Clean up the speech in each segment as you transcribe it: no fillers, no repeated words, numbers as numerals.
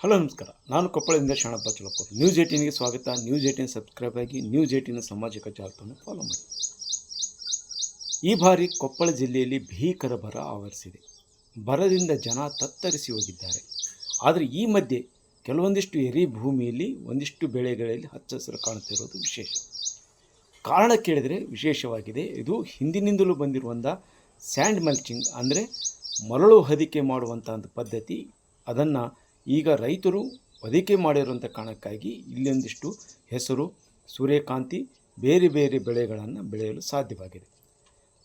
Hello ನಮಸ್ಕಾರ. ನಾನು ಕೊಪ್ಪಳದಿಂದ Sharanappa ಚಲಪೂರ್. News 18ಗೆ ಸ್ವಾಗತ. ನ್ಯೂಸ್ 18 ಸಬ್ಸ್ಕ್ರೈಬ್ ಆಗಿ ನ್ಯೂಸ್ 18 ಸಾಮಾಜಿಕ ಜಾಲತಾಣ ಫಾಲೋ ಮಾಡಿ. ಈ ಬಾರಿ ಕೊಪ್ಪಳ ಜಿಲ್ಲೆಯಲ್ಲಿ ಭೀಕರ ಬರ ಆವರಿಸಿದೆ. ಬರದಿಂದ ಜನ ತತ್ತರಿಸಿ ಹೋಗಿದ್ದಾರೆ. ಆದರೆ ಈ ಮಧ್ಯೆ ಕೆಲವೊಂದಿಷ್ಟು ಎರಿ ಭೂಮಿಯಲ್ಲಿ ಒಂದಿಷ್ಟು ಬೆಳೆಗಳಲ್ಲಿ ಹಚ್ಚ ಹಸಿರು ಕಾಣುತ್ತಿರುವುದು ವಿಶೇಷ. ಕಾರಣ ಕೇಳಿದರೆ ವಿಶೇಷವಾಗಿದೆ. ಇದು ಹಿಂದಿನಿಂದಲೂ ಬಂದಿರುವಂಥ ಸ್ಯಾಂಡ್ ಮಲ್ಚಿಂಗ್ ಅಂದರೆ ಮರಳು ಹೊದಿಕೆ ಮಾಡುವಂಥ ಒಂದು ಪದ್ಧತಿ. ಅದನ್ನು ಈಗ ರೈತರು ಹೊದಿಕೆ ಮಾಡಿರುವಂಥ ಕಾರಣಕ್ಕಾಗಿ ಇಲ್ಲೊಂದಿಷ್ಟು ಹೆಸರು, ಸೂರ್ಯಕಾಂತಿ, ಬೇರೆ ಬೇರೆ ಬೆಳೆಗಳನ್ನು ಬೆಳೆಯಲು ಸಾಧ್ಯವಾಗಿದೆ.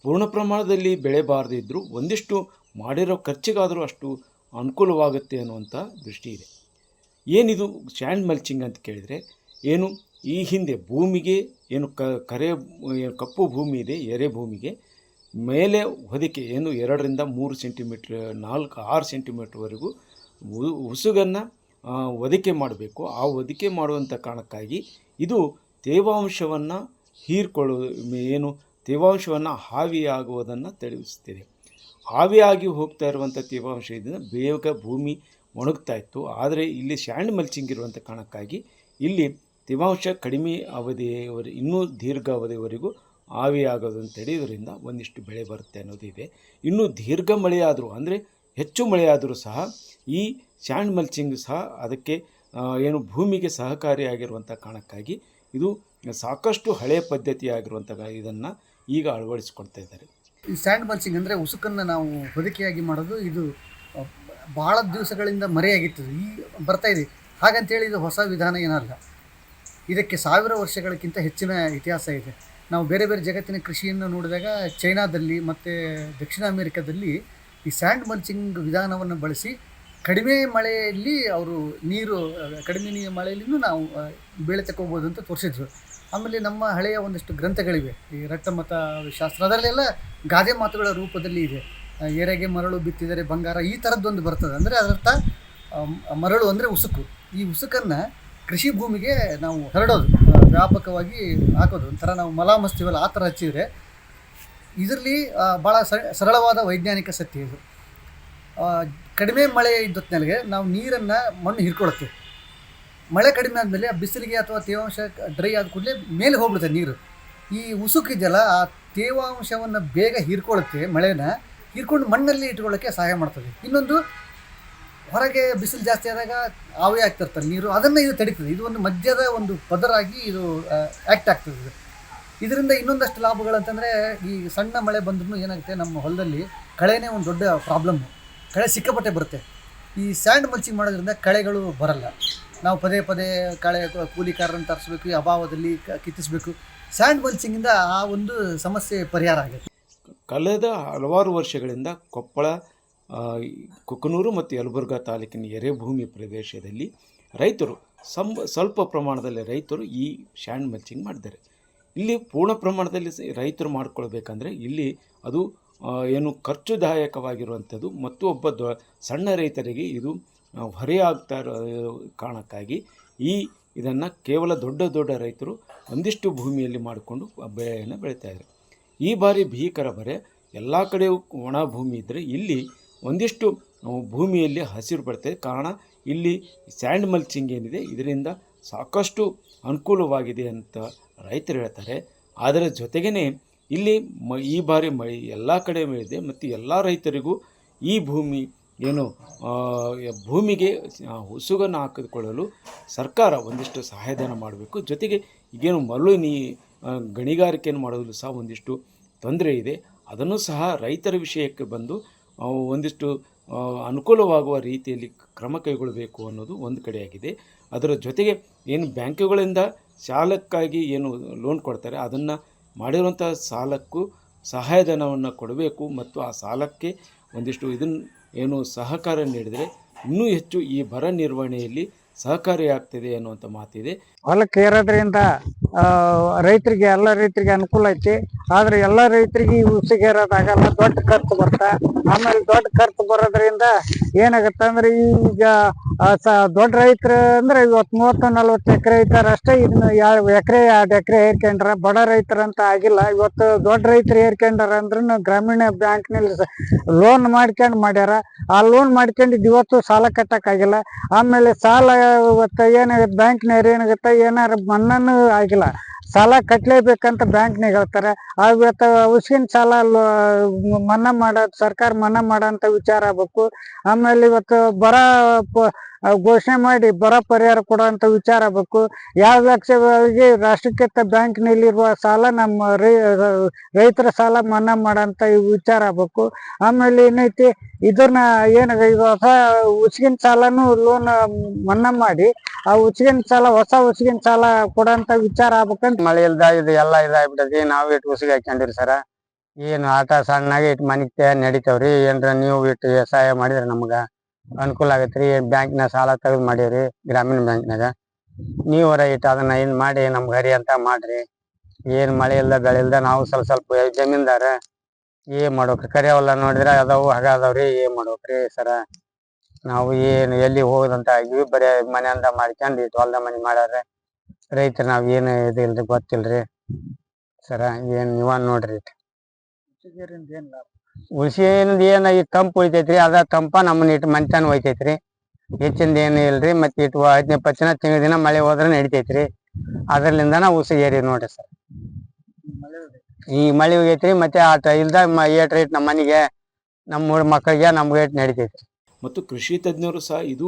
ಪೂರ್ಣ ಪ್ರಮಾಣದಲ್ಲಿ ಬೆಳೆಬಾರದಿದ್ದರೂ ಒಂದಿಷ್ಟು ಮಾಡಿರೋ ಖರ್ಚಿಗಾದರೂ ಅಷ್ಟು ಅನುಕೂಲವಾಗುತ್ತೆ ಅನ್ನುವಂಥ ದೃಷ್ಟಿ ಇದೆ. ಏನಿದು ಸ್ಯಾಂಡ್ ಮಲ್ಚಿಂಗ್ ಅಂತ ಕೇಳಿದರೆ, ಏನು ಈ ಹಿಂದೆ ಭೂಮಿಗೆ ಏನು ಕಪ್ಪು ಭೂಮಿ ಇದೆ, ಎರೆ ಭೂಮಿಗೆ ಮೇಲೆ ಹೊದಿಕೆ ಏನು 2ರಿಂದ 3 ಸೆಂಟಿಮೀಟ್ರ್ 4-6 ಸೆಂಟಿಮೀಟ್ರ್ವರೆಗೂ ಉಸುಗನ್ನು ಹೊದಿಕೆ ಮಾಡಬೇಕು. ಆ ಹೊದಿಕೆ ಮಾಡುವಂಥ ಕಾರಣಕ್ಕಾಗಿ ಇದು ತೇವಾಂಶವನ್ನು ತೇವಾಂಶವನ್ನು ಹಾವಿಯಾಗುವುದನ್ನು ತಡೆಹಿಸುತ್ತಿದೆ. ಹಾವಿಯಾಗಿ ಹೋಗ್ತಾ ಇರುವಂಥ ತೇವಾಂಶ ಇದನ್ನು ಬೇಗ ಭೂಮಿ ಒಣಗ್ತಾ ಇತ್ತು. ಆದರೆ ಇಲ್ಲಿ ಸ್ಯಾಂಡ್ ಮಲ್ಚಿಂಗ್ ಇರುವಂಥ ಕಾರಣಕ್ಕಾಗಿ ಇಲ್ಲಿ ತೇವಾಂಶ ಕಡಿಮೆ ಇನ್ನೂ ದೀರ್ಘ ಅವಧಿವರೆಗೂ ಆವಿಯಾಗೋದನ್ನು ತಡೆಯೋದ್ರಿಂದ ಒಂದಿಷ್ಟು ಬೆಳೆ ಬರುತ್ತೆ ಅನ್ನೋದಿದೆ. ಇನ್ನೂ ದೀರ್ಘ ಮಳೆಯಾದರೂ ಅಂದರೆ ಹೆಚ್ಚು ಮಳೆಯಾದರೂ ಸಹ ಈ ಸ್ಯಾಂಡ್ ಮಲ್ಚಿಂಗ್ ಸಹ ಅದಕ್ಕೆ ಭೂಮಿಗೆ ಸಹಕಾರಿಯಾಗಿರುವಂಥ ಕಾರಣಕ್ಕಾಗಿ ಇದು ಸಾಕಷ್ಟು ಹಳೆಯ ಪದ್ಧತಿಯಾಗಿರುವಂಥ ಇದನ್ನು ಈಗ ಅಳವಡಿಸಿಕೊಳ್ತಾ ಇದ್ದಾರೆ. ಈ ಸ್ಯಾಂಡ್ ಮಲ್ಚಿಂಗ್ ಅಂದರೆ ಉಸುಕನ್ನು ನಾವು ಹೊದಿಕೆಯಾಗಿ ಮಾಡೋದು. ಇದು ಭಾಳ ದಿವಸಗಳಿಂದ ಮರೆಯಾಗಿತ್ತು, ಬರ್ತಾ ಇದೆ. ಹಾಗಂತೇಳಿ ಇದು ಹೊಸ ವಿಧಾನ ಏನಲ್ಲ. ಇದಕ್ಕೆ 1000 ವರ್ಷಗಳಕ್ಕಿಂತ ಹೆಚ್ಚಿನ ಇತಿಹಾಸ ಇದೆ. ನಾವು ಬೇರೆ ಬೇರೆ ಜಗತ್ತಿನ ಕೃಷಿಯನ್ನು ನೋಡಿದಾಗ ಚೈನಾದಲ್ಲಿ ಮತ್ತು ದಕ್ಷಿಣ ಅಮೇರಿಕಾದಲ್ಲಿ ಈ ಸ್ಯಾಂಡ್ ಮಲ್ಚಿಂಗ್ ವಿಧಾನವನ್ನು ಬಳಸಿ ಕಡಿಮೆ ಮಳೆಯಲ್ಲಿ ಕಡಿಮೆ ಮಳೆಯಲ್ಲಿಯೂ ನಾವು ಬೆಳೆ ತಗೋಬೋದು ಅಂತ ತೋರಿಸಿದ್ರು. ಆಮೇಲೆ ನಮ್ಮ ಹಳೆಯ ಒಂದಷ್ಟು ಗ್ರಂಥಗಳಿವೆ, ಈ ರಟ್ಟಮತ ಶಾಸ್ತ್ರ, ಅದರಲ್ಲೆಲ್ಲ ಗಾದೆ ಮಾತುಗಳ ರೂಪದಲ್ಲಿ ಇದೆ. ಎರೆಗೆ ಮರಳು ಬಿತ್ತಿದರೆ ಬಂಗಾರ, ಈ ಥರದ್ದೊಂದು ಬರ್ತದೆ. ಅಂದರೆ ಅದರ್ಥ ಮರಳು ಅಂದರೆ ಉಸುಕು. ಈ ಉಸುಕನ್ನು ಕೃಷಿ ಭೂಮಿಗೆ ನಾವು ಹರಡೋದು, ವ್ಯಾಪಕವಾಗಿ ಹಾಕೋದು. ಒಂಥರ ನಾವು ಮಲ ಮಸ್ತೀವಲ್ಲ ಆ ಥರ ಹಚ್ಚಿದರೆ ಇದರಲ್ಲಿ ಭಾಳ ಸರಳವಾದ ವೈಜ್ಞಾನಿಕ ಸತ್ಯ ಇದು. ಕಡಿಮೆ ಮಳೆ ಇದ್ದೊತ್ತಿನಲ್ಲಿಗೆ ನಾವು ನೀರನ್ನು ಮಣ್ಣು ಹಿಡ್ಕೊಳುತ್ತೆ. ಮಳೆ ಕಡಿಮೆ ಆದಮೇಲೆ ಆ ಬಿಸಿಲಿಗೆ ಅಥವಾ ತೇವಾಂಶ ಡ್ರೈ ಆದ ಕೂಡಲೇ ಮೇಲೆ ಹೋಗ್ಬಿಡುತ್ತೆ ನೀರು. ಈ ಉಸುಕಿದೆಯಲ್ಲ, ಆ ತೇವಾಂಶವನ್ನು ಬೇಗ ಹೀರ್ಕೊಳ್ಳುತ್ತೆ. ಮಳೆನ ಹೀರ್ಕೊಂಡು ಮಣ್ಣಲ್ಲಿ ಇಟ್ಕೊಳ್ಳೋಕ್ಕೆ ಸಹಾಯ ಮಾಡ್ತದೆ. ಇನ್ನೊಂದು, ಹೊರಗೆ ಬಿಸಿಲು ಜಾಸ್ತಿ ಆದಾಗ ಆವಿ ಆಗ್ತಿರ್ತಾರೆ ನೀರು, ಅದನ್ನು ಇದು ತಡೀತದೆ. ಇದು ಒಂದು ಮಧ್ಯದ ಒಂದು ಪದರಾಗಿ ಇದು ಆ್ಯಕ್ಟ್ ಆಗ್ತದೆ. ಇದರಿಂದ ಇನ್ನೊಂದಷ್ಟು ಲಾಭಗಳಂತಂದರೆ, ಈ ಸಣ್ಣ ಮಳೆ ಬಂದ್ರೂ ಏನಾಗುತ್ತೆ, ನಮ್ಮ ಹೊಲದಲ್ಲಿ ಕಳೆನೇ ಒಂದು ದೊಡ್ಡ ಪ್ರಾಬ್ಲಮ್ಮು. ಕಳೆ ಸಿಕ್ಕಾಪಟ್ಟೆ ಬರುತ್ತೆ. ಈ ಸ್ಯಾಂಡ್ ಮಲ್ಚಿಂಗ್ ಮಾಡೋದ್ರಿಂದ ಕಳೆಗಳು ಬರಲ್ಲ. ನಾವು ಪದೇ ಪದೇ ಕೂಲಿಕಾರರನ್ನು ತರಿಸ್ಬೇಕು, ಈ ಅಭಾವದಲ್ಲಿ ಕಿತ್ತಿಸ್ಬೇಕು. ಸ್ಯಾಂಡ್ ಮಲ್ಚಿಂಗಿಂದ ಆ ಒಂದು ಸಮಸ್ಯೆ ಪರಿಹಾರ ಆಗುತ್ತೆ. ಕಳೆದ ಹಲವಾರು ವರ್ಷಗಳಿಂದ ಕೊಪ್ಪಳ, ಕುಕನೂರು ಮತ್ತು ಯಲಬುರ್ಗಾ ತಾಲೂಕಿನ ಎರೆಭೂಮಿ ಪ್ರದೇಶದಲ್ಲಿ ರೈತರು ಸ್ವಲ್ಪ ಪ್ರಮಾಣದಲ್ಲಿ ಈ ಸ್ಯಾಂಡ್ ಮಲ್ಚಿಂಗ್ ಮಾಡಿದ್ದಾರೆ. ಇಲ್ಲಿ ಪೂರ್ಣ ಪ್ರಮಾಣದಲ್ಲಿ ರೈತರು ಮಾಡಿಕೊಳ್ಬೇಕಂದ್ರೆ ಇಲ್ಲಿ ಅದು ಖರ್ಚುದಾಯಕವಾಗಿರುವಂಥದ್ದು ಮತ್ತು ಸಣ್ಣ ರೈತರಿಗೆ ಇದು ಹೊರೆಯಾಗ್ತಾ ಇರೋ ಕಾರಣಕ್ಕಾಗಿ ಇದನ್ನು ಕೇವಲ ದೊಡ್ಡ ರೈತರು ಒಂದಿಷ್ಟು ಭೂಮಿಯಲ್ಲಿ ಮಾಡಿಕೊಂಡು ಬೆಳೆಯನ್ನು ಬೆಳೀತಾಯಿದ್ದಾರೆ. ಈ ಬಾರಿ ಭೀಕರ ಬರೆ, ಎಲ್ಲ ಕಡೆಯೂ ಒಣ ಭೂಮಿ ಇದ್ದರೆ ಇಲ್ಲಿ ಒಂದಿಷ್ಟು ಭೂಮಿಯಲ್ಲಿ ಹಸಿರು ಬರ್ತದೆ. ಕಾರಣ ಇಲ್ಲಿ ಸ್ಯಾಂಡ್ ಮಲ್ಚಿಂಗ್ ಏನಿದೆ ಇದರಿಂದ ಸಾಕಷ್ಟು ಅನುಕೂಲವಾಗಿದೆ ಅಂತ ರೈತರು ಹೇಳ್ತಾರೆ. ಅದರ ಜೊತೆಗೇ ಇಲ್ಲಿ ಈ ಬಾರಿ ಮಳೆ ಎಲ್ಲ ಕಡೆ ಇದೆ ಮತ್ತು ಎಲ್ಲ ರೈತರಿಗೂ ಈ ಭೂಮಿಗೆ ಉಸುಗನ್ನು ಹಾಕಿಕೊಳ್ಳಲು ಸರ್ಕಾರ ಒಂದಿಷ್ಟು ಸಹಾಯಧನ ಮಾಡಬೇಕು. ಜೊತೆಗೆ ಈಗೇನು ಮರಳು ಗಣಿಗಾರಿಕೆಯನ್ನು ಮಾಡೋದು ಸಹ ಒಂದಿಷ್ಟು ತೊಂದರೆ ಇದೆ. ಅದನ್ನು ಸಹ ರೈತರ ವಿಷಯಕ್ಕೆ ಬಂದು ಒಂದಿಷ್ಟು ಅನುಕೂಲವಾಗುವ ರೀತಿಯಲ್ಲಿ ಕ್ರಮ ಕೈಗೊಳ್ಳಬೇಕು ಅನ್ನೋದು ಒಂದು ಕಡೆಯಾಗಿದೆ. ಅದರ ಜೊತೆಗೆ ಬ್ಯಾಂಕುಗಳಿಂದ ಸಾಲಕ್ಕಾಗಿ ಲೋನ್ ಕೊಡ್ತಾರೆ, ಅದನ್ನು ಮಾಡಿರುವಂಥ ಸಾಲಕ್ಕೂ ಸಹಾಯಧನವನ್ನು ಕೊಡಬೇಕು ಮತ್ತು ಆ ಸಾಲಕ್ಕೆ ಒಂದಿಷ್ಟು ಸಹಕಾರ ನೀಡಿದರೆ ಇನ್ನೂ ಹೆಚ್ಚು ಈ ಬರ ನಿರ್ವಹಣೆಯಲ್ಲಿ ಸಹಕಾರಿಯಾಗ್ತಿದೆ ಅನ್ನುವಂಥ ಮಾತಿದೆ. ಹೊಲಕ್ಕೆ ಏರೋದ್ರಿಂದ ರೈತರಿಗೆ ಎಲ್ಲ ರೈತರಿಗೆ ಅನುಕೂಲ ಐತಿ. ಆದ್ರೆ ಎಲ್ಲ ರೈತರಿಗೆ ಈ ಉಸಿಗೇರೋದಾಗಲ್ಲ, ದೊಡ್ಡ ಖರ್ಚು ಬರ್ತಾ. ಆಮೇಲೆ ದೊಡ್ಡ ಖರ್ಚು ಬರೋದ್ರಿಂದ ಏನಾಗತ್ತೆ ಅಂದ್ರೆ ಈಗ ದೊಡ್ಡ ರೈತರು ಅಂದ್ರೆ ಇವತ್ತು 30-40 ಎಕರೆ ಇದ್ದಾರೆ ಅಷ್ಟೇ. ಇದನ್ನ 2 ಎಕರೆ 2 ಎಕರೆ ಏರ್ಕೊಂಡ್ರ ಬಡ ರೈತರಂತ ಆಗಿಲ್ಲ. ಇವತ್ತು ದೊಡ್ಡ ರೈತರು ಏರ್ಕೊಂಡಾರ ಅಂದ್ರೂ ಗ್ರಾಮೀಣ ಬ್ಯಾಂಕ್ನಲ್ಲಿ ಲೋನ್ ಮಾಡ್ಯಾರ. ಆ ಲೋನ್ ಮಾಡ್ಕೊಂಡಿದ್ದು ಇವತ್ತು ಸಾಲ ಕಟ್ಟಕ್ಕಾಗಿಲ್ಲ. ಆಮೇಲೆ ಸಾಲ ಇವತ್ತು ಏನಾಗುತ್ತೆ ಬ್ಯಾಂಕ್ನವ್ರು ಏನಾಗುತ್ತೆ ಏನಾರು ಮನ್ನಾನು ಆಗಿಲ್ಲ, ಸಾಲ ಕಟ್ಟಲೇಬೇಕಂತ ಬ್ಯಾಂಕ್ನಾಗ ಹೇಳ್ತಾರೆ. ಇವತ್ತು ಉಸಿಗಿನ ಸಾಲ ಮನ್ನಾ ಮಾಡೋದು ಸರ್ಕಾರ ಮನ್ನಾ ಮಾಡೋಂಥ ವಿಚಾರ ಆಗ್ಬೇಕು. ಆಮೇಲೆ ಇವತ್ತು ಬರ ಘೋಷಣೆ ಮಾಡಿ ಬರ ಪರಿಹಾರ ಕೊಡುವಂಥ ವಿಚಾರ ಆಗ್ಬೇಕು. 2 ಲಕ್ಷಗಳಿಗೆ ರಾಷ್ಟ್ರೀಕೃತ ಬ್ಯಾಂಕ್ನಲ್ಲಿರುವ ಸಾಲ ನಮ್ಮ ರೈತರ ಸಾಲ ಮನ್ನಾ ಮಾಡೋಂಥ ವಿಚಾರ ಆಗ್ಬೇಕು. ಆಮೇಲೆ ಏನೈತಿ ಇದನ್ನ ಇದು ಹೊಸ ಉಸಿಗಿನ ಸಾಲನು ಲೋನ್ ಮನ್ನಾ ಮಾಡಿ ಆ ಉಸಿಗಿನ ಸಾಲ ಹೊಸ ಉಸಿಗಿನ ಸಾಲ ಕೊಡೋಂಥ ವಿಚಾರ ಆಗ್ಬೇಕಂತ. ಮಳೆ ಇಲ್ದ ಇದು ಎಲ್ಲ ಇದಾಗ್ಬಿಟ್ಟೈತಿ. ನಾವು ಇಟ್ಟು ಉಸಿಗೆ ಹಾಕೊಂಡಿರಿ ಸರ. ಏನು ಆಟ ಸಣ್ಣಾಗೆ ಇಟ್ಟು ಮನಿಗೆ ನಡಿತಾವ್ರಿ. ಏನ್ರ ನೀವು ಇಟ್ಟು ಸಹಾಯ ಮಾಡಿದ್ರೆ ನಮ್ಗ ಅನುಕೂಲ ಆಗತ್ರಿ. ಬ್ಯಾಂಕ್ನ ಸಾಲ ತೆಗೆದು ಮಾಡೀವ್ರಿ ಗ್ರಾಮೀಣ ಬ್ಯಾಂಕ್ನಾಗ. ನೀವರ ಇಟ್ಟು ಅದನ್ನ ಏನ್ ಮಾಡಿ ನಮ್ಗೆ ಹರಿ ಅಂತ ಮಾಡ್ರಿ. ಏನ್ ಮಳೆ ಇಲ್ದ ಬೆಳೆ ಇಲ್ದ ನಾವು ಸ್ವಲ್ಪ ಜಮೀನ್ದಾರ ಏನ್ ಮಾಡ್ಬೇಕ್ರಿ. ಕರೆ ಹೊಲ ನೋಡಿದ್ರೆ ಅದಾವು ಹಾಗ ಅದಾವ್ರಿ. ಏನ್ ಮಾಡ್ಬೇಕ್ರಿ ಸರ. ನಾವು ಏನು ಎಲ್ಲಿ ಹೋಗದಂತ ಆಗಿವಿ. ಬರೀ ಮನೆಯಿಂದ ಮಾಡ್ಕೊಂಡು ಇಟ್ಟು ಹೊಲ್ದ ಮನೆ ಮಾಡ್ಯಾರ ರೈತರು. ನಾವ್ ಏನು ಇದು ಇಲ್ರಿ ಗೊತ್ತಿಲ್ರಿ ಸರ. ಏನ್ ನೀವ ನೋಡ್ರಿ. ಉಳಿಸಿಂದ ಏನ ಈ ತಂಪು ಉಳಿತೈತ್ರಿ. ಅದ ತಂಪ ನಮ್ಮನ್ನ ಇಟ್ಟು ಮನಿತನ ಒಯ್ತೈತ್ರಿ. ಹೆಚ್ಚಿಂದ ಏನು ಇಲ್ರಿ. ಮತ್ತೆ ಇಟ್ಟು 15 ತಿಂಗಳ ದಿನ ಮಳೆ ಹೋದ್ರೆ ನಡಿತೈತ್ರಿ. ಅದ್ರಲಿಂದ ನಾವು ಉಸಿಗೇರಿ ನೋಡ್ರಿ ಸರ್. ಈ ಮಳೆ ಹೋಗೈತ್ರಿ. ಮತ್ತೆ ಆಟ ಇಲ್ದ ಏಟ್ ರೇಟ್ ನಮ್ಮ ಮನೆಗೆ ನಮ್ಮ ಮಕ್ಕಳಿಗೆ ನಮ್ಗೆ ಏಟ್ ನಡಿತೈತ್ರಿ. ಮತ್ತು ಕೃಷಿ ತಜ್ಞರು ಸಹ ಇದು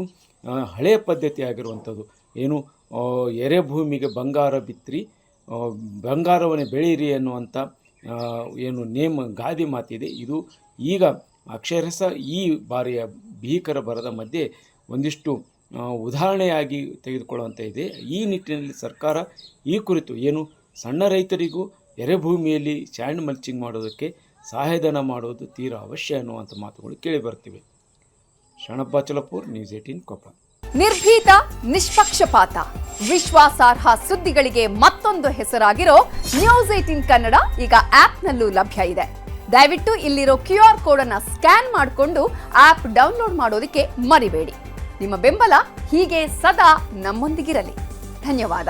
ಹಳೆಯ ಪದ್ಧತಿ ಆಗಿರುವಂಥದ್ದು. ಏನು ಎರೆಭೂಮಿಗೆ ಬಂಗಾರ ಬಿತ್ತಿರಿ, ಬಂಗಾರವನ್ನೇ ಬೆಳೀರಿ ಅನ್ನುವಂಥ ಏನು ಗಾದೆ ಮಾತಿದೆ. ಇದು ಈಗ ಅಕ್ಷರಶಃ ಈ ಬಾರಿಯ ಭೀಕರ ಬರದ ಮಧ್ಯೆ ಒಂದಿಷ್ಟು ಉದಾಹರಣೆಯಾಗಿ ತೆಗೆದುಕೊಳ್ಳುವಂಥ ಇದೆ. ಈ ನಿಟ್ಟಿನಲ್ಲಿ ಸರ್ಕಾರ ಈ ಕುರಿತು ಏನು ಸಣ್ಣ ರೈತರಿಗೂ ಎರೆಭೂಮಿಯಲ್ಲಿ ಸ್ಯಾಂಡ್ ಮಲ್ಚಿಂಗ್ ಮಾಡೋದಕ್ಕೆ ಸಹಾಯಧನ ಮಾಡೋದು ತೀರಾ ಅವಶ್ಯ ಅನ್ನುವಂಥ ಮಾತುಗಳು ಕೇಳಿ ಬರ್ತಿವೆ. ಶರಣಪ್ಪ ಚಲಪೂರ್, ನ್ಯೂಸ್ 18 ಕೊಪ್ಪಳ. ನಿರ್ಭೀತ, ನಿಷ್ಪಕ್ಷಪಾತ, ವಿಶ್ವಾಸಾರ್ಹ ಸುದ್ದಿಗಳಿಗೆ ಮತ್ತೊಂದು ಹೆಸರಾಗಿರೋ ನ್ಯೂಸ್ 18 ಕನ್ನಡ ಈಗ ಆಪ್ನಲ್ಲೂ ಲಭ್ಯ ಇದೆ. ದಯವಿಟ್ಟು ಇಲ್ಲಿರೋ QR ಕೋಡ್ ಅನ್ನು ಸ್ಕ್ಯಾನ್ ಮಾಡಿಕೊಂಡು ಆಪ್ ಡೌನ್ಲೋಡ್ ಮಾಡೋದಕ್ಕೆ ಮರಿಬೇಡಿ. ನಿಮ್ಮ ಬೆಂಬಲ ಹೀಗೆ ಸದಾ ನಮ್ಮೊಂದಿಗಿರಲಿ. ಧನ್ಯವಾದ.